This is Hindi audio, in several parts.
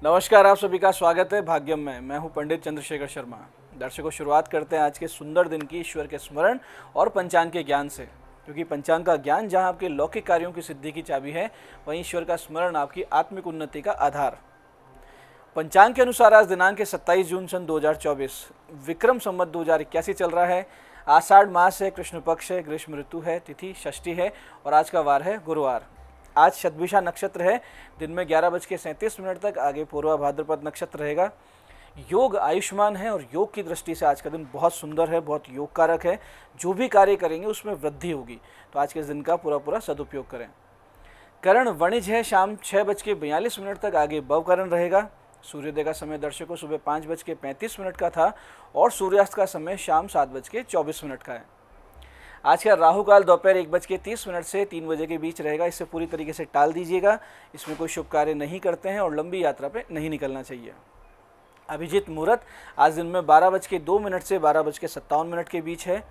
नमस्कार, आप सभी का स्वागत है भाग्यम में। मैं हूं पंडित चंद्रशेखर शर्मा। दर्शकों, शुरुआत करते हैं आज के सुंदर दिन की ईश्वर के स्मरण और पंचांग के ज्ञान से, क्योंकि पंचांग का ज्ञान जहां आपके लौकिक कार्यों की सिद्धि की चाबी है, वहीं ईश्वर का स्मरण आपकी आत्मिक उन्नति का आधार। पंचांग के अनुसार आज दिनांक 27 जून सन 2024, विक्रम संवत 2081 चल रहा है। आषाढ़ मास है, कृष्ण पक्ष है, ग्रीष्म ऋतु है, तिथि षष्ठी है और आज का वार है गुरुवार। आज शतभिषा नक्षत्र है, दिन में 11:37 तक। आगे पूर्वा भाद्रपद नक्षत्र रहेगा। योग आयुष्मान है और योग की दृष्टि से आज का दिन बहुत सुंदर है, बहुत योग कारक है। जो भी कार्य करेंगे उसमें वृद्धि होगी, तो आज के दिन का पूरा सदुपयोग करें। करण वणिज है, शाम 6:42 तक। आगे बवकरण रहेगा। सूर्योदय का समय दर्शकों सुबह 5:35 का था और सूर्यास्त का समय शाम 7:24 का है। आज का राहु काल दोपहर 1:30 से 3 बजे के बीच रहेगा। इसे पूरी तरीके से टाल दीजिएगा। इसमें कोई शुभ कार्य नहीं करते हैं और लंबी यात्रा पे नहीं निकलना चाहिए। अभिजीत मुहूर्त आज दिन में 12:02 से 12:57 के बीच है।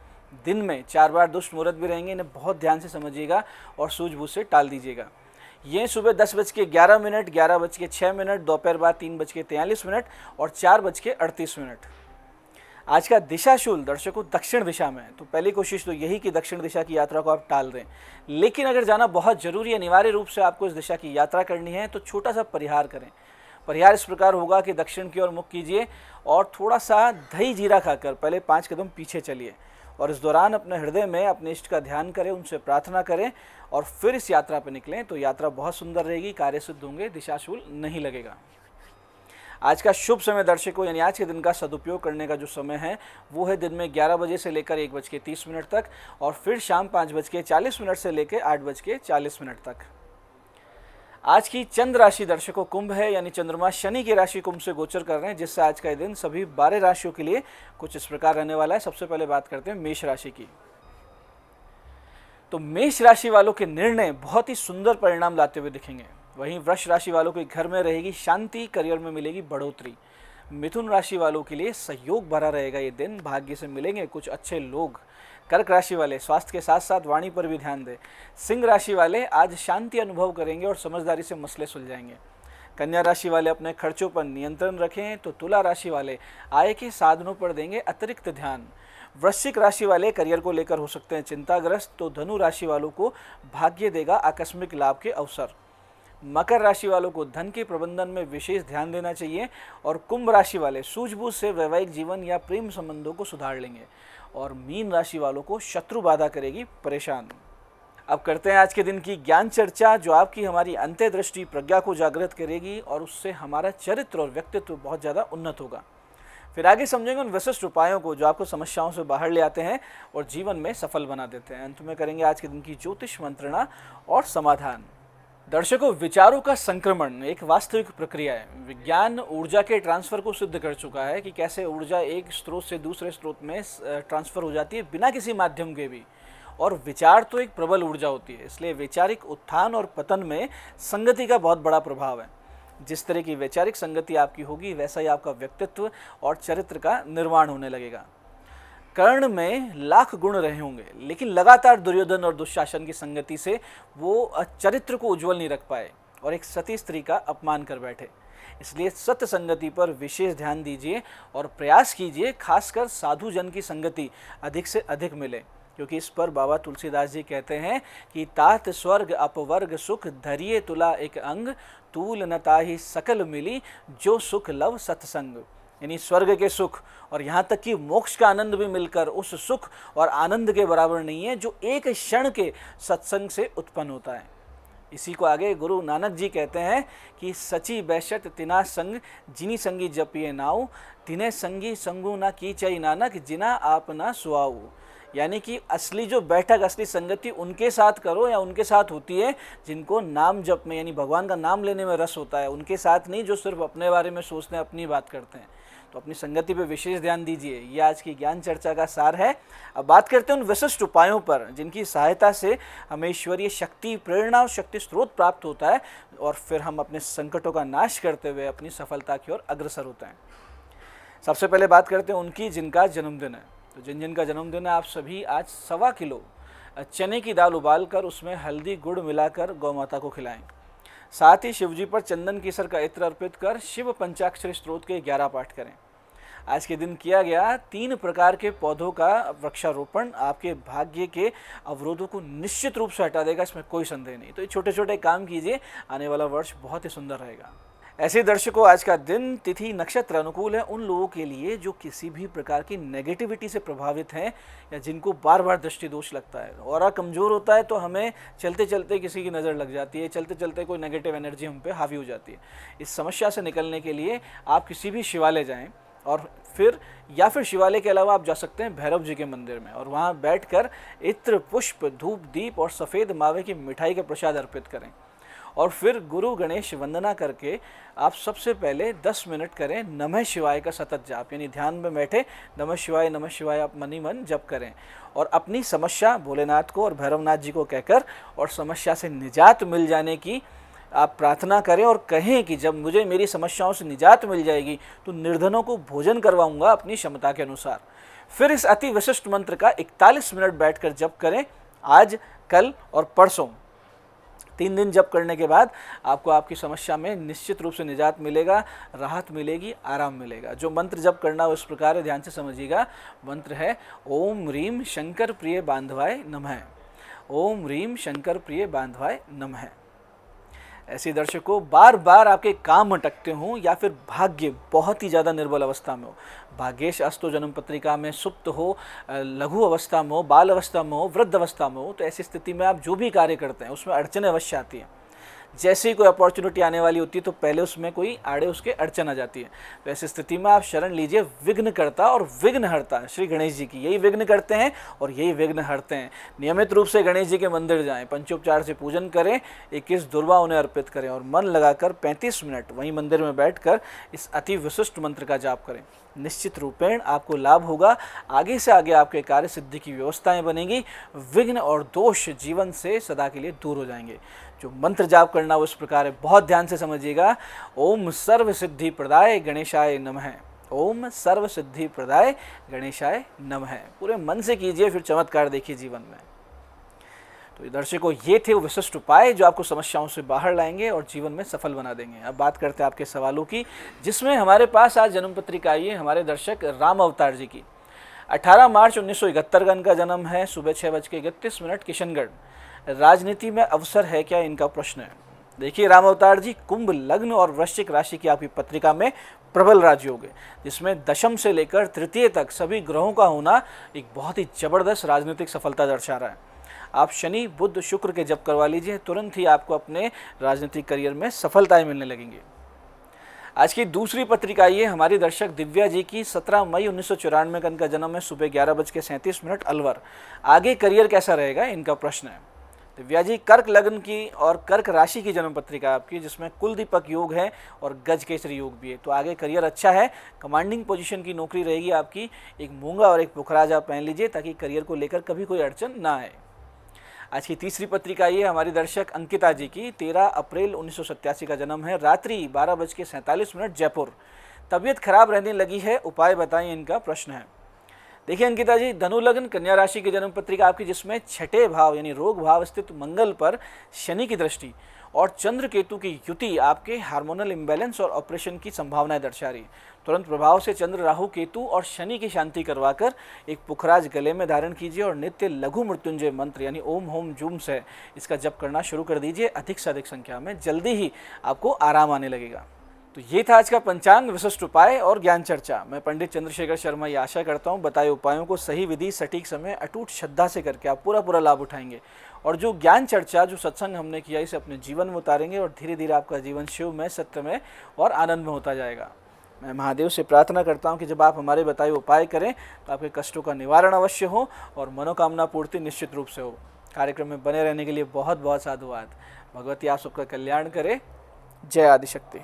दिन में 4 बार दुष्ट मुहूर्त भी रहेंगे, इन्हें बहुत ध्यान से समझिएगा और सूझबूझ से टाल दीजिएगा। ये सुबह 10:11, 11:06, दोपहर बाद 3:43 और 4:38। आज का दिशाशूल दर्शकों दक्षिण दिशा में है, तो पहली कोशिश तो यही कि दक्षिण दिशा की यात्रा को आप टाल दें। लेकिन अगर जाना बहुत जरूरी है, अनिवार्य रूप से आपको इस दिशा की यात्रा करनी है, तो छोटा सा परिहार करें। परिहार इस प्रकार होगा कि दक्षिण की ओर मुख कीजिए और थोड़ा सा दही जीरा खाकर पहले 5 कदम पीछे चलिए और इस दौरान अपने हृदय में अपने इष्ट का ध्यान करें, उनसे प्रार्थना करें और फिर इस यात्रा पर निकलें। तो यात्रा बहुत सुंदर रहेगी, कार्य सिद्ध होंगे, दिशाशूल नहीं लगेगा। आज का शुभ समय दर्शकों, यानी आज के दिन का सदुपयोग करने का जो समय है वो है दिन में 11 बजे से लेकर 1:30 तक और फिर शाम 5:40 से लेकर 8:40 तक। आज की चंद्र राशि दर्शकों कुंभ है, यानी चंद्रमा शनि की राशि कुंभ से गोचर कर रहे हैं, जिससे आज का दिन सभी 12 राशियों के लिए कुछ इस प्रकार रहने वाला है। सबसे पहले बात करते हैं मेष राशि की। तो मेष राशि वालों के निर्णय बहुत ही सुंदर परिणाम लाते हुए दिखेंगे। वहीं वृष राशि वालों के घर में रहेगी शांति, करियर में मिलेगी बढ़ोतरी। मिथुन राशि वालों के लिए सहयोग भरा रहेगा ये दिन, भाग्य से मिलेंगे कुछ अच्छे लोग। कर्क राशि वाले स्वास्थ्य के साथ साथ वाणी पर भी ध्यान दें। सिंह राशि वाले आज शांति अनुभव करेंगे और समझदारी से मसले सुलझाएंगे। कन्या राशि वाले अपने खर्चों पर नियंत्रण रखें। तो तुला राशि वाले आय के साधनों पर देंगे अतिरिक्त ध्यान। वृश्चिक राशि वाले करियर को लेकर हो सकते हैं चिंताग्रस्त। तो धनु राशि वालों को भाग्य देगा आकस्मिक लाभ के अवसर। मकर राशि वालों को धन के प्रबंधन में विशेष ध्यान देना चाहिए और कुंभ राशि वाले सूझबूझ से वैवाहिक जीवन या प्रेम संबंधों को सुधार लेंगे और मीन राशि वालों को शत्रु बाधा करेगी परेशान। अब करते हैं आज के दिन की ज्ञान चर्चा, जो आपकी हमारी अंतर्दृष्टि प्रज्ञा को जागृत करेगी और उससे हमारा चरित्र और व्यक्तित्व बहुत ज़्यादा उन्नत होगा। फिर आगे समझेंगे उन विशिष्ट उपायों को जो आपको समस्याओं से बाहर ले आते हैं और जीवन में सफल बना देते हैं। अंत में करेंगे आज के दिन की ज्योतिष मंत्रणा और समाधान। दर्शकों, विचारों का संक्रमण एक वास्तविक प्रक्रिया है। विज्ञान ऊर्जा के ट्रांसफर को सिद्ध कर चुका है कि कैसे ऊर्जा एक स्रोत से दूसरे स्रोत में ट्रांसफर हो जाती है बिना किसी माध्यम के भी, और विचार तो एक प्रबल ऊर्जा होती है। इसलिए वैचारिक उत्थान और पतन में संगति का बहुत बड़ा प्रभाव है। जिस तरह की वैचारिक संगति आपकी होगी, वैसा ही आपका व्यक्तित्व और चरित्र का निर्माण होने लगेगा। कर्ण में लाख गुण रहे होंगे, लेकिन लगातार दुर्योधन और दुशासन की संगति से वो चरित्र को उज्जवल नहीं रख पाए और एक सती स्त्री का अपमान कर बैठे। इसलिए सत्य संगति पर विशेष ध्यान दीजिए और प्रयास कीजिए, खासकर साधु जन की संगति अधिक से अधिक मिले, क्योंकि इस पर बाबा तुलसीदास जी कहते हैं कि तात स्वर्ग अपवर्ग सुख धरिए तुला एक अंग, तूल न ताहि सकल मिली जो सुख लव सत्संग। यानी स्वर्ग के सुख और यहाँ तक कि मोक्ष का आनंद भी मिलकर उस सुख और आनंद के बराबर नहीं है जो एक क्षण के सत्संग से उत्पन्न होता है। इसी को आगे गुरु नानक जी कहते हैं कि सची बैशत तिना संग जिनी संगी जपिए नाऊ, तिने संगी संगू ना कीचई नानक जिना आप ना सुआऊ। यानी कि असली जो बैठक, असली संगति उनके साथ करो या उनके साथ होती है जिनको नाम जप में यानी भगवान का नाम लेने में रस होता है, उनके साथ नहीं जो सिर्फ अपने बारे में सोचते हैं, अपनी बात करते हैं। तो अपनी संगति पे विशेष ध्यान दीजिए। ये आज की ज्ञान चर्चा का सार है। अब बात करते हैं उन विशिष्ट उपायों पर जिनकी सहायता से हमें ईश्वरीय शक्ति, प्रेरणा और शक्ति स्रोत प्राप्त होता है और फिर हम अपने संकटों का नाश करते हुए अपनी सफलता की ओर अग्रसर होते हैं। सबसे पहले बात करते हैं उनकी जिनका जन्मदिन है। तो जिन जिन का जन्मदिन है, आप सभी आज 1.25 किलो चने की दाल उबालकर उसमें हल्दी गुड़ मिलाकर गौ माता को खिलाएं। साथ ही शिवजी पर चंदन केसर का इत्र अर्पित कर शिव पंचाक्षरी स्त्रोत के 11 पाठ करें। आज के दिन किया गया 3 प्रकार के पौधों का वृक्षारोपण आपके भाग्य के अवरोधों को निश्चित रूप से हटा देगा, इसमें कोई संदेह नहीं। तो ये छोटे छोटे काम कीजिए, आने वाला वर्ष बहुत ही सुंदर रहेगा। ऐसे दर्शकों, आज का दिन तिथि नक्षत्र अनुकूल है उन लोगों के लिए जो किसी भी प्रकार की नेगेटिविटी से प्रभावित हैं या जिनको बार बार दृष्टि दोष लगता है। ऑरा कमज़ोर होता है तो हमें चलते चलते किसी की नज़र लग जाती है, चलते चलते कोई नेगेटिव एनर्जी हम पे हावी हो जाती है। इस समस्या से निकलने के लिए आप किसी भी शिवालय जाएं और फिर शिवालय के अलावा आप जा सकते हैं भैरव जी के मंदिर में और वहाँ बैठकर इत्र, पुष्प, धूप, दीप और सफ़ेद मावे की मिठाई का प्रसाद अर्पित करें। और फिर गुरु गणेश वंदना करके आप सबसे पहले 10 मिनट करें नमः शिवाय का सतत जाप, यानी ध्यान में बैठे नमः शिवाय आप मन ही मन जप करें और अपनी समस्या भोलेनाथ को और भैरवनाथ जी को कहकर और समस्या से निजात मिल जाने की आप प्रार्थना करें और कहें कि जब मुझे मेरी समस्याओं से निजात मिल जाएगी तो निर्धनों को भोजन करवाऊंगा अपनी क्षमता के अनुसार। फिर इस अति विशिष्ट मंत्र का 41 मिनट बैठकर जप करें, आज, कल और परसों। 3 दिन जप करने के बाद आपको आपकी समस्या में निश्चित रूप से निजात मिलेगा, राहत मिलेगी, आराम मिलेगा। जो मंत्र जप करना हो इस प्रकार ध्यान से समझिएगा। मंत्र है ओम ह्रीम शंकर प्रिय बांधवाय नमः। ओम ह्रीम शंकर प्रिय बांधवाय नमः। ऐसे दर्शकों, बार बार आपके काम अटकते हों या फिर भाग्य बहुत ही ज़्यादा निर्बल अवस्था में हो, भाग्येश अस्तो जन्म पत्रिका में सुप्त हो, लघु अवस्था में हो, बाल अवस्था में हो, वृद्ध अवस्था में हो, तो ऐसी स्थिति में आप जो भी कार्य करते हैं उसमें अड़चनें अवश्य आती हैं। जैसे ही कोई अपॉर्चुनिटी आने वाली होती है तो पहले उसमें कोई आड़े उसके अड़चन आ जाती है। तो ऐसी स्थिति में आप शरण लीजिए विघ्नकर्ता और विघ्नहर्ता श्री गणेश जी की। यही विघ्न करते हैं और यही विघ्न हरते हैं। नियमित रूप से गणेश जी के मंदिर जाएं, पंचोपचार से पूजन करें, 21 दुर्वा उन्हें अर्पित करें और मन लगाकर 35 मिनट वहीं मंदिर में बैठकर इस अति विशिष्ट मंत्र का जाप करें। निश्चित रूपेण आपको लाभ होगा। आगे से आगे आपके कार्य सिद्धि की व्यवस्थाएं बनेंगी, विघ्न और दोष जीवन से सदा के लिए दूर हो जाएंगे। जो मंत्र जाप करना उस प्रकार है, बहुत ध्यान से समझिएगा। ओम सर्व सिद्धि प्रदाय गणेशाय नमः। ओम सर्व सिद्धि प्रदाय गणेशाय नमः। पूरे मन से कीजिए, फिर चमत्कार देखिए जीवन में। तो दर्शकों, ये थे वो विशिष्ट उपाय जो आपको समस्याओं से बाहर लाएंगे और जीवन में सफल बना देंगे। अब बात करते हैं आपके सवालों की, जिसमें हमारे पास आज जन्म पत्रिका आई है हमारे दर्शक राम अवतार जी की। 18 मार्च 1971 का इनका जन्म है। सुबह 6:31 किशनगढ़। राजनीति में अवसर है क्या, इनका प्रश्न है। देखिए राम अवतार जी, कुंभ लग्न और वृश्चिक राशि की आपकी पत्रिका में प्रबल राजयोग है, जिसमें दशम से लेकर तृतीय तक सभी ग्रहों का होना एक बहुत ही जबरदस्त राजनीतिक सफलता दर्शा रहा है। आप शनि, बुध, शुक्र के जप करवा लीजिए, तुरंत ही आपको अपने राजनीतिक करियर में सफलताएं मिलने लगेंगी। आज की दूसरी पत्रिका ये हमारी दर्शक दिव्या जी की 17 मई 1994 का इनका जन्म है। सुबह 11:37 अलवर। आगे करियर कैसा रहेगा, इनका प्रश्न है। दिव्या जी, कर्क लग्न की और कर्क राशि की जन्म पत्रिका आपकी, जिसमें कुल दीपक योग है और गज केसरी योग भी है। तो आगे करियर अच्छा है, कमांडिंग पोजीशन की नौकरी रहेगी आपकी। एक मूंगा और एक पुखराज आप पहन लीजिए ताकि करियर को लेकर कभी कोई अड़चन ना आए। आज की तीसरी पत्रिका ये हमारी दर्शक अंकिता जी की 13 अप्रैल 1987 का जन्म है। रात्रि 12:47 जयपुर। तबीयत खराब रहने लगी है, उपाय बताएं, इनका प्रश्न है। देखिए अंकिता जी, धनु लग्न कन्या राशि की जन्म पत्रिका आपकी, जिसमें छठे भाव यानी रोग भाव स्थित मंगल पर शनि की दृष्टि और चंद्र केतु की युति आपके हार्मोनल इम्बैलेंस और ऑपरेशन की संभावनाएं दर्शा रही। तुरंत प्रभाव से चंद्र, राहु, केतु और शनि की शांति करवाकर एक पुखराज गले में धारण कीजिए और नित्य लघु मृत्युंजय मंत्र यानी ओम होम जूम से इसका जप करना शुरू कर दीजिए। अधिक से अधिक संख्या में जल्दी ही आपको आराम आने लगेगा। तो ये था आज का पंचांग, विशिष्ट उपाय और ज्ञान चर्चा। मैं पंडित चंद्रशेखर शर्मा ये आशा करता हूँ बताए उपायों को सही विधि, सटीक समय, अटूट श्रद्धा से करके आप पूरा लाभ उठाएंगे और जो ज्ञान चर्चा, जो सत्संग हमने किया, इसे अपने जीवन में उतारेंगे और धीरे धीरे आपका जीवन शिव में, सत्य में और आनंद में होता जाएगा। मैं महादेव से प्रार्थना करता हूँ कि जब आप हमारे बताए उपाय करें तो आपके कष्टों का निवारण अवश्य हो और मनोकामना पूर्ति निश्चित रूप से हो। कार्यक्रम में बने रहने के लिए बहुत बहुत साधुवाद। भगवती आप सबका कल्याण करे। जय आदिशक्ति।